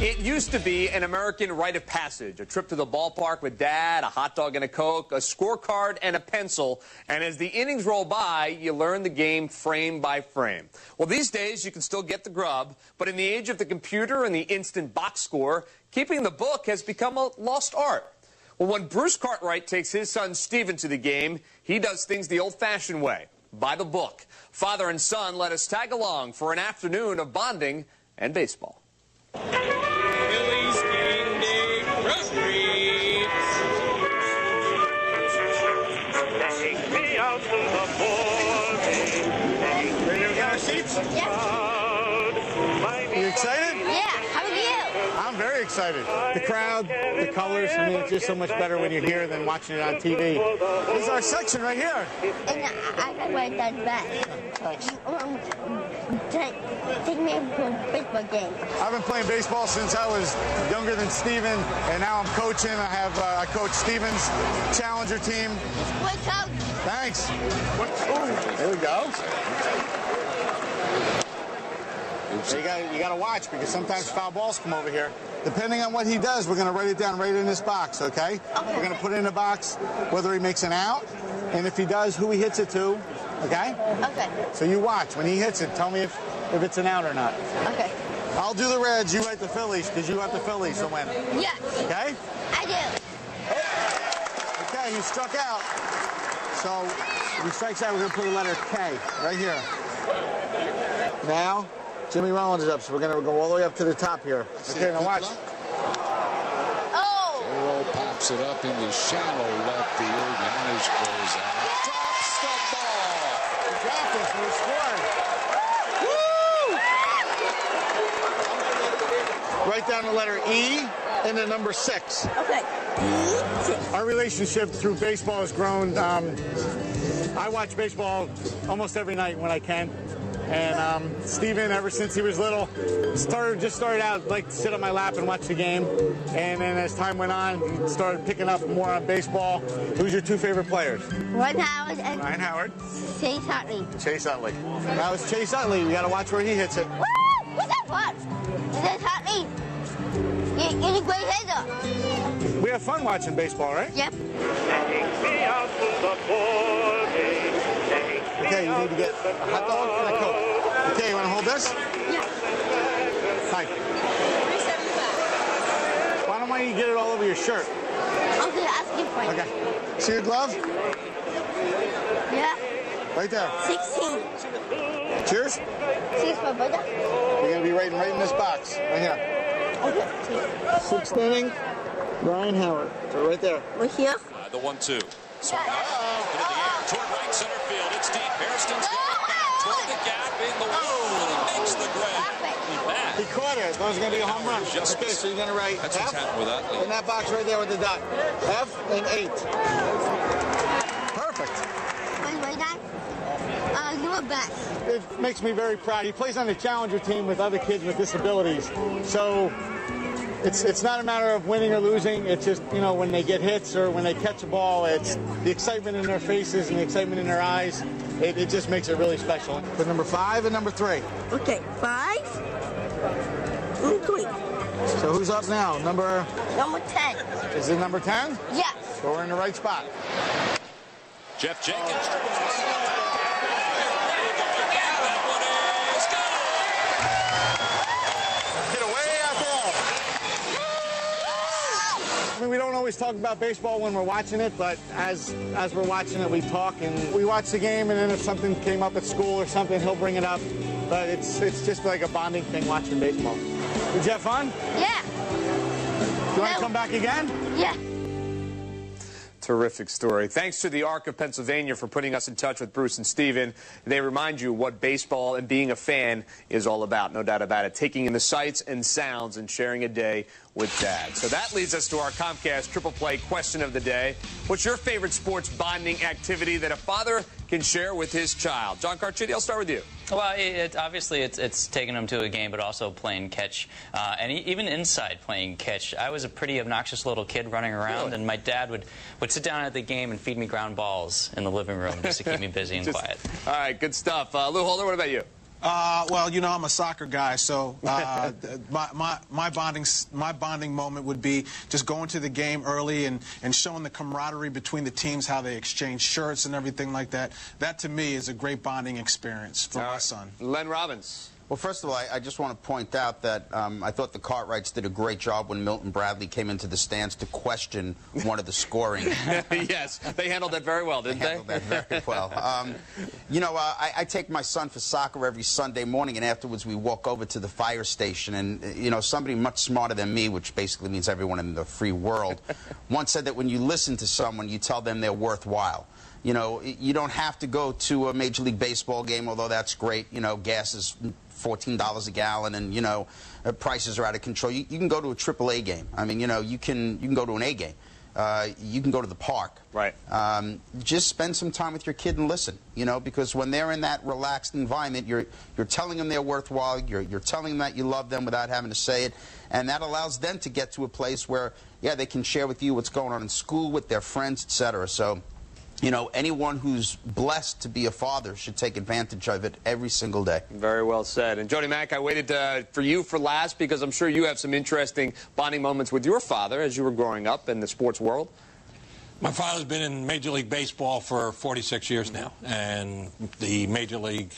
It used to be an American rite of passage, a trip to the ballpark with Dad, a hot dog and a Coke, a scorecard and a pencil, and as the innings roll by, you learn the game frame by frame. Well, these days, you can still get the grub, but in the age of the computer and the instant box score, keeping the book has become a lost art. Well, when Bruce Cartwright takes his son Steven to the game, he does things the old-fashioned way, by the book. Father and son let us tag along for an afternoon of bonding and baseball. Phillies game day road trips. Take me out to the morning. Ready to get our seats? Are You excited? Yeah, how are you? I'm very excited. The crowd, the colors, I mean, it's just so much better when you're here than watching it on TV. This is our section right here. And I can write that back. Thanks. Take me to a baseball game. I've been playing baseball since I was younger than Steven, and now I'm coaching. I coach Steven's Challenger team. Great coach. Thanks. There we go. So you got to watch because sometimes foul balls come over here. Depending on what he does, we're going to write it down right in this box, okay? We're going to put it in the box whether he makes an out, and if he does, who he hits it to, okay? Okay. So you watch. When he hits it, tell me if it's an out or not. Okay. I'll do the Reds, you write the Phillies, because you want the Phillies to win. Yes. Okay? I do. Okay, he struck out. So if he strikes out, we're going to put the letter K right here. Now, Jimmy Rollins is up, so we're going to go all the way up to the top here. Okay, now watch. Oh! Earl pops it up into shallow left field. Yanis goes out. Drops the ball. He dropped it, so he scored. Woo! Write down the letter E and the number 6. Okay. Our relationship through baseball has grown. I watch baseball almost every night when I can. And Steven, ever since he was little, started out like to sit on my lap and watch the game. And then as time went on, he started picking up more on baseball. Who's your 2 favorite players? Ryan Howard and Ryan Howard. Chase Utley. Chase Utley. Now it's Chase Utley. We got to watch where he hits it. Woo! What's that for? Chase Utley. You're a great hitter. We have fun watching baseball, right? Yep. Take me out to the morning. Okay, you need to get a hot dog and a Coke. Okay, you want to hold this? Yeah. Hi. Why don't you get it all over your shirt? Okay, ask you for it. Okay. See your glove? Yeah. Right there. 16. Cheers. 6 for brother. You're going to be writing right in this box. Right here. Okay. 6th inning, Ryan Howard. So right there. We're here. The 1-2. Swung out into the air toward right center field. It's deep. Hairston's going back toward the gap in the wall. He makes the grab. He caught it. That was going to be a home run. Just okay, so you're going to write That's what's F happened with that. in that box right there with the dot. F and 8. Perfect. Wait, that? You were best. It makes me very proud. He plays on the Challenger team with other kids with disabilities. So it's not a matter of winning or losing. It's just, you know, when they get hits or when they catch a ball, it's the excitement in their faces and the excitement in their eyes. It just makes it really special. Put number 5 and number 3. Okay, 5 and 3. So who's up now? Number 10. Is it number 10? Yes. So we're in the right spot. Jeff Jenkins. That one is gone. Get away out there. I mean, we don't always talk about baseball when we're watching it, but as we're watching it, we talk and we watch the game, and then if something came up at school or something, he'll bring it up. But it's just like a bonding thing watching baseball. Did you have fun? Yeah. You want to come back again? Yeah. Terrific story. Thanks to the Arc of Pennsylvania for putting us in touch with Bruce and Steven. They remind you what baseball and being a fan is all about, no doubt about it. Taking in the sights and sounds and sharing a day with Dad. So that leads us to our Comcast Triple Play question of the day. What's your favorite sports bonding activity that a father can share with his child? John Cartwright, I'll start with you. Well, obviously it's taking them to a game, but also playing catch, and even inside playing catch. I was a pretty obnoxious little kid running around, and my dad would sit down at the game and feed me ground balls in the living room just to keep me busy and quiet. All right, good stuff. Lou Holder, what about you? Well, you know, I'm a soccer guy, so my bonding moment would be just going to the game early and showing the camaraderie between the teams, how they exchange shirts and everything like that. That, to me, is a great bonding experience for my son. Len Robbins. Well, first of all, I just want to point out that I thought the Cartwrights did a great job when Milton Bradley came into the stands to question one of the scoring. Yes, they handled that very well, didn't they? Handled that very well. You know, I take my son for soccer every Sunday morning, and afterwards we walk over to the fire station. And, you know, somebody much smarter than me, which basically means everyone in the free world, once said that when you listen to someone, you tell them they're worthwhile. You know, you don't have to go to a Major League Baseball game, although that's great. You know, gas is $14 a gallon, and, you know, prices are out of control. You can go to a AAA game. I mean, you know, you can go to an A game. You can go to the park. Right. Just spend some time with your kid and listen, you know, because when they're in that relaxed environment, you're telling them they're worthwhile, you're telling them that you love them without having to say it, and that allows them to get to a place where, yeah, they can share with you what's going on in school, with their friends, etc. So, you know, anyone who's blessed to be a father should take advantage of it every single day. Very well said. And Jody Mack, I waited for you for last because I'm sure you have some interesting bonding moments with your father as you were growing up in the sports world. My father's been in Major League Baseball for 46 years now, and the Major League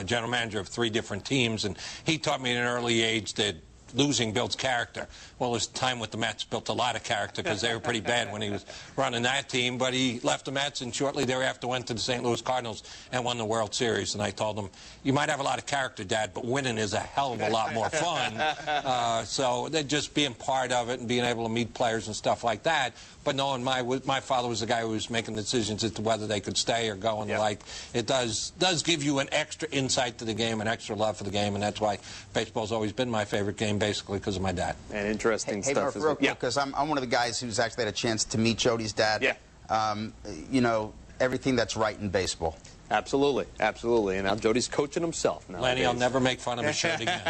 general manager of 3 different teams, and he taught me at an early age that losing builds character. Well, his time with the Mets built a lot of character because they were pretty bad when he was running that team. But he left the Mets and shortly thereafter went to the St. Louis Cardinals and won the World Series. And I told him, you might have a lot of character, Dad, but winning is a hell of a lot more fun. So just being part of it and being able to meet players and stuff like that. But knowing my father was the guy who was making decisions as to whether they could stay or go, and like, it does give you an extra insight to the game, an extra love for the game, and that's why baseball's always been my favorite game, basically because of my dad. And interesting stuff. Hey, Murph, real quick, because I'm one of the guys who's actually had a chance to meet Jody's dad. Yeah. You know, everything that's right in baseball. Absolutely, absolutely. And now Jody's coaching himself now. Lenny, I'll never make fun of his shirt again.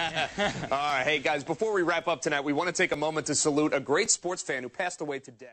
All right, hey guys, before we wrap up tonight, we want to take a moment to salute a great sports fan who passed away today.